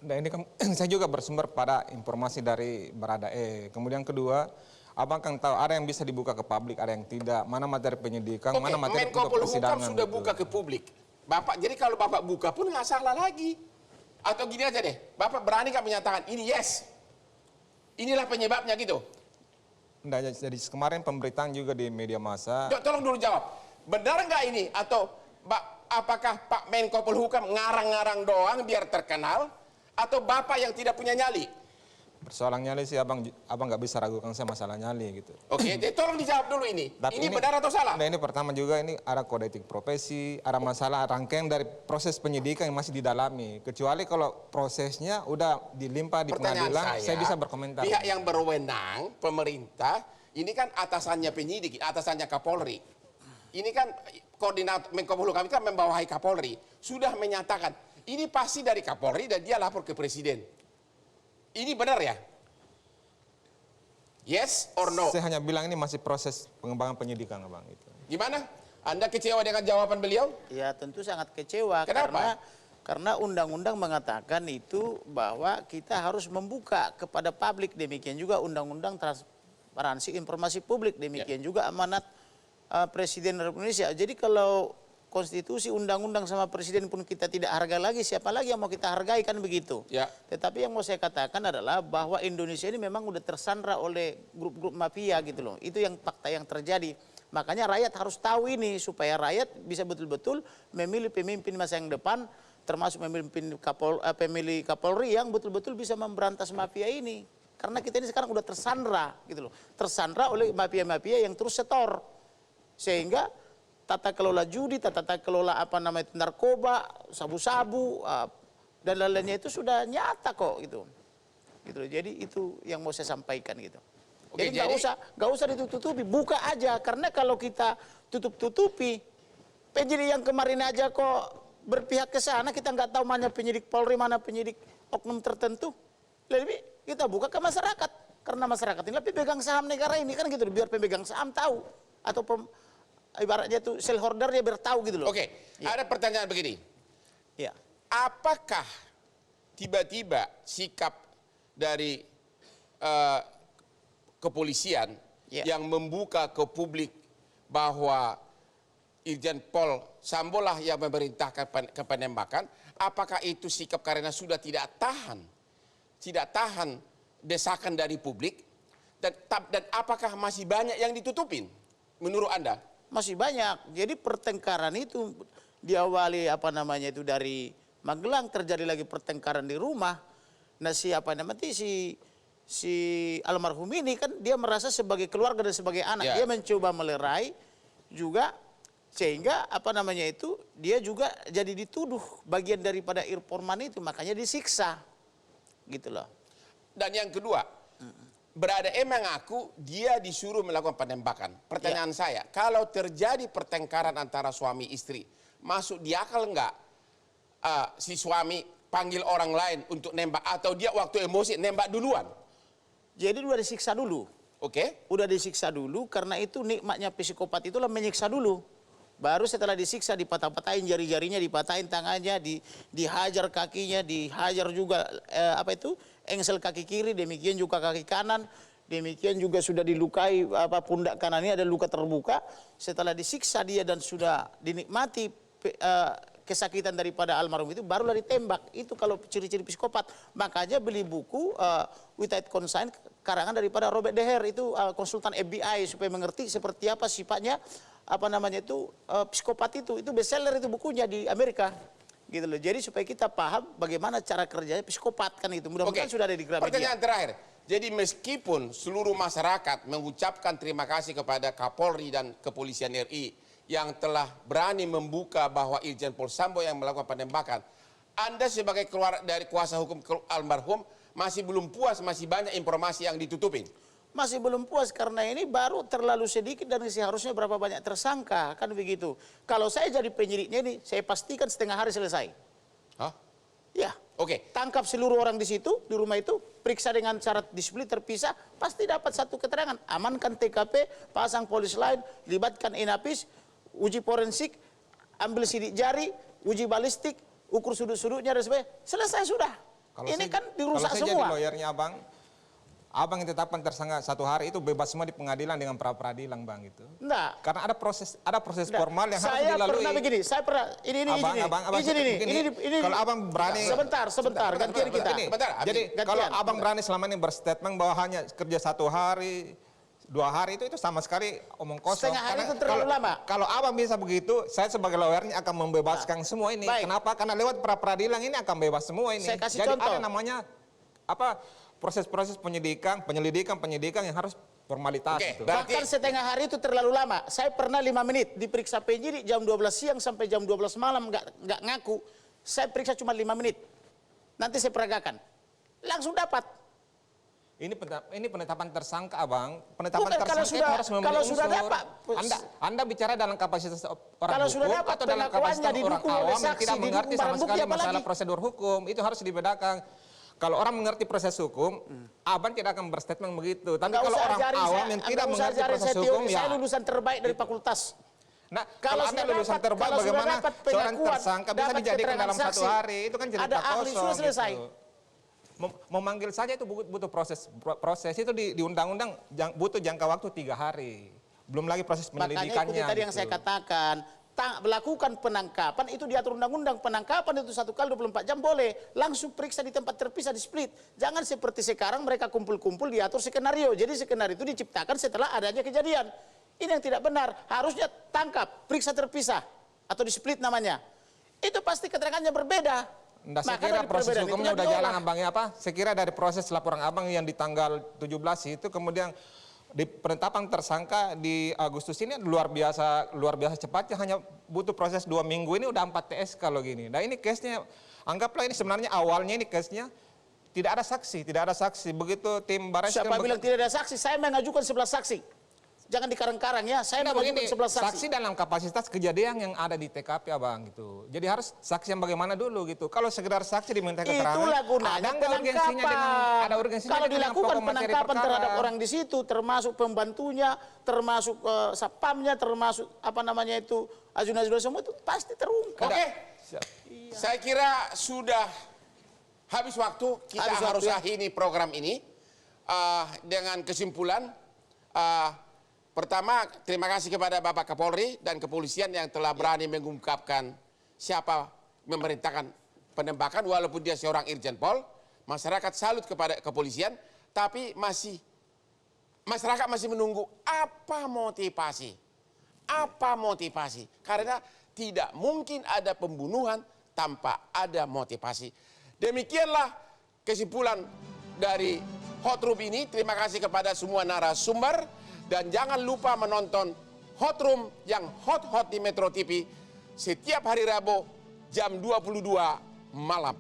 Nah ini kan saya juga bersumber pada informasi dari Baradae. Kemudian kedua, Abang kan tahu ada yang bisa dibuka ke publik, ada yang tidak. Mana materi penyidikan, mana materi Menko untuk Polhukam persidangan. sudah gitu. buka ke publik. Bapak, jadi kalau Bapak buka pun nggak salah lagi. Atau gini aja deh, Bapak berani nggak menyatakan ini yes, inilah penyebabnya gitu. Nah, jadi kemarin pemberitaan juga di media massa. Tolong dulu jawab, benar nggak ini? Atau apakah Pak Menko Polhukam ngarang-ngarang doang biar terkenal? Atau Bapak yang tidak punya nyali? Persoalan nyali sih abang nggak bisa ragukan saya masalah nyali gitu. Oke, tolong dijawab dulu ini. Tapi Ini benar atau salah? Nah ini pertama juga ini ada kode etik profesi, ada masalah rangkaian dari proses penyidikan yang masih didalami. Kecuali kalau prosesnya udah dilimpah di pengadilan, saya bisa berkomentar. Pihak yang berwenang, pemerintah, ini kan atasannya penyidik, atasannya Kapolri. Ini kan koordinator Menko Polhukam kan membawahi Kapolri. Sudah menyatakan, ini pasti dari Kapolri dan dia lapor ke Presiden. Ini benar ya? Yes or no? Saya hanya bilang ini masih proses pengembangan penyidikan, Bang. Gitu. Gimana? Anda kecewa dengan jawaban beliau? Ya tentu sangat kecewa. Kenapa? Karena undang-undang mengatakan itu bahwa kita harus membuka kepada publik. Demikian juga undang-undang transparansi informasi publik. Demikian juga amanat Presiden Republik Indonesia. Jadi kalau konstitusi, undang-undang sama presiden pun kita tidak hargai lagi, siapa lagi yang mau kita hargai, kan begitu. Ya. Tetapi yang mau saya katakan adalah bahwa Indonesia ini memang udah tersandra oleh grup-grup mafia gitu loh. Itu yang fakta yang terjadi. Makanya rakyat harus tahu ini supaya rakyat bisa betul-betul memilih pemimpin masa yang depan, termasuk memimpin pemilih Kapolri yang betul-betul bisa memberantas mafia ini. Karena kita ini sekarang udah tersandra gitu loh. Tersandra oleh mafia-mafia yang terus setor. Sehingga tata kelola judi, tata kelola narkoba, sabu-sabu, dan lain-lainnya itu sudah nyata kok gitu. Jadi itu yang mau saya sampaikan gitu. Oke, Jadi nggak usah ditutupi, buka aja. Karena kalau kita tutup-tutupi, penyidik yang kemarin aja kok berpihak ke sana, kita nggak tahu mana penyidik Polri, mana penyidik oknum tertentu. Lebih kita buka ke masyarakat. Karena masyarakat ini lebih pegang saham negara ini kan gitu, biar pemegang saham tahu atau ibaratnya itu shareholder dia bertahu gitu loh. Oke, ada pertanyaan begini. Ya. Apakah tiba-tiba sikap dari kepolisian yang membuka ke publik bahwa Irjen Pol Sambo lah yang memerintahkan penembakan, apakah itu sikap karena sudah tidak tahan desakan dari publik, dan apakah masih banyak yang ditutupin menurut Anda? Masih banyak. Jadi pertengkaran itu diawali dari Magelang, terjadi lagi pertengkaran di rumah. Nah si almarhum ini kan dia merasa sebagai keluarga dan sebagai anak. Dia mencoba melerai juga sehingga dia juga jadi dituduh bagian daripada informan itu, makanya disiksa. Gitu loh. Dan yang kedua, Baradae mengaku dia disuruh melakukan penembakan. Pertanyaan saya, kalau terjadi pertengkaran antara suami istri, masuk di akal enggak si suami panggil orang lain untuk nembak, atau dia waktu emosi nembak duluan? Jadi udah disiksa dulu. Oke. Udah disiksa dulu, karena itu nikmatnya psikopat itulah menyiksa dulu. Baru setelah disiksa dipatah-patahin jari-jarinya, dipatahin tangannya, dihajar kakinya, dihajar juga engsel kaki kiri, demikian juga kaki kanan, Demikian juga sudah dilukai pundak kanannya ada luka terbuka. Setelah disiksa dia dan sudah dinikmati kesakitan daripada almarhum itu, barulah ditembak. Itu kalau ciri-ciri psikopat. Makanya beli buku Without Consent karangan daripada Robert De Heer, itu konsultan FBI, supaya mengerti seperti apa sifatnya psikopat itu bestseller itu bukunya di Amerika. Gitu loh. Jadi supaya kita paham bagaimana cara kerjanya psikopat kan itu. Mudah-mudahan sudah ada di Gramedia. Pertanyaan terakhir. Jadi meskipun seluruh masyarakat mengucapkan terima kasih kepada Kapolri dan Kepolisian RI yang telah berani membuka bahwa Irjen Pol Sambo yang melakukan penembakan, Anda sebagai keluarga dari kuasa hukum almarhum masih belum puas, masih banyak informasi yang ditutupin? Masih belum puas karena ini baru terlalu sedikit dan seharusnya berapa banyak tersangka, kan begitu. Kalau saya jadi penyidiknya ini, saya pastikan setengah hari selesai. Hah? Ya. Oke. Tangkap seluruh orang di situ, di rumah itu, periksa dengan syarat disiplin terpisah, pasti dapat satu keterangan. Amankan TKP, pasang polis lain, libatkan Inapis, uji forensik, ambil sidik jari, uji balistik, ukur sudut-sudutnya dan sebagainya. Selesai sudah. Ini kan dirusak semua. Kalau saya jadi lawyernya Abang yang tetapkan tersangka 1 hari itu bebas semua di pengadilan dengan pra-peradilan, Bang, itu. Enggak. Karena ada proses formal yang harus dilalui. Saya pernah begini, ini kalau Abang berani sebentar gantian kita. Jadi kalau Abang berani selama ini berstatement bahwa hanya kerja 1 hari, 2 hari itu sama sekali omong kosong. Setengah hari itu terlalu lama. Kalau Abang bisa begitu, saya sebagai lawyernya akan membebaskan semua ini. Baik. Kenapa? Karena lewat pra-peradilan ini akan bebas semua ini. Saya kasih Jadi contoh. ada namanya proses-proses penyelidikan yang harus formalitas. Oke, itu. Bahkan setengah hari itu terlalu lama. Saya pernah 5 menit diperiksa penyidik jam 12 siang sampai jam 12 malam nggak ngaku. Saya periksa cuma 5 menit. Nanti saya peragakan. Langsung dapat. Ini penetapan tersangka, Abang. Penetapan Bukan, tersangka itu harus memenuhi kalau unsur. sudah dapat. Anda bicara dalam kapasitas orang Kalau hukum sudah dapat atau dalam kapasitas pengakuannya, orang didukung oleh awam yang saksi, tidak mengerti didukung sama barang sekali bukti, apalagi. masalah prosedur hukum. Itu harus dibedakan. Kalau orang mengerti proses hukum, Abang tidak akan berstatement begitu. Tapi kalau orang awam yang tidak mengerti proses hukum, saya lulusan terbaik dari fakultas. Nah, kalau Anda lulusan terbaik, bagaimana seorang tersangka bisa dijadikan dalam 1 hari? Itu kan cerita ada ahli kosong. sudah selesai. Gitu. Memanggil saja itu butuh proses. Proses itu di undang-undang butuh jangka waktu 3 hari. Belum lagi proses penyelidikannya. Makanya ikuti tadi yang saya katakan. Melakukan penangkapan itu diatur undang-undang. Penangkapan itu 1 kali 24 jam boleh. Langsung periksa di tempat terpisah, di split. Jangan seperti sekarang mereka kumpul-kumpul diatur skenario. Jadi skenario itu diciptakan setelah adanya kejadian. Ini yang tidak benar. Harusnya tangkap, periksa terpisah. Atau di split namanya. Itu pasti keterangannya berbeda. Saya kira proses hukumnya udah jalan, Abang, ya apa? Saya kira dari proses laporan Abang yang di tanggal 17 itu kemudian di penetapan tersangka di Agustus ini luar biasa cepatnya, hanya butuh proses 2 minggu ini udah 4 TS kalau gini. Nah ini case-nya, anggaplah ini sebenarnya awalnya ini case-nya tidak ada saksi. Begitu tim Barreskrim. Siapa bilang tidak ada saksi? Saya mengajukan 11 saksi. Jangan dikarang-karang ya, saya mengajukan 11 saksi. Saksi dalam kapasitas kejadian yang ada di TKP, Abang, gitu. Jadi harus saksi yang bagaimana dulu gitu. Kalau sekedar saksi diminta keterangan, itulah gunanya penangkapan. Ada urgensinya kalau dengan dilakukan pokok materi penangkapan perkara. terhadap orang di situ, termasuk pembantunya, termasuk satpamnya, termasuk ajun-ajun semua itu pasti terungkap. Oke. Saya kira sudah habis waktu. Kita harus akhiri program ini dengan kesimpulan. Pertama, terima kasih kepada Bapak Kapolri dan kepolisian yang telah berani mengungkapkan siapa memerintahkan penembakan walaupun dia seorang Irjen Pol. Masyarakat salut kepada kepolisian, tapi masyarakat masih menunggu apa motivasi. Karena tidak mungkin ada pembunuhan tanpa ada motivasi. Demikianlah kesimpulan dari Hot Room ini. Terima kasih kepada semua narasumber. Dan jangan lupa menonton Hot Room yang hot-hot di Metro TV setiap hari Rabu jam 22 malam.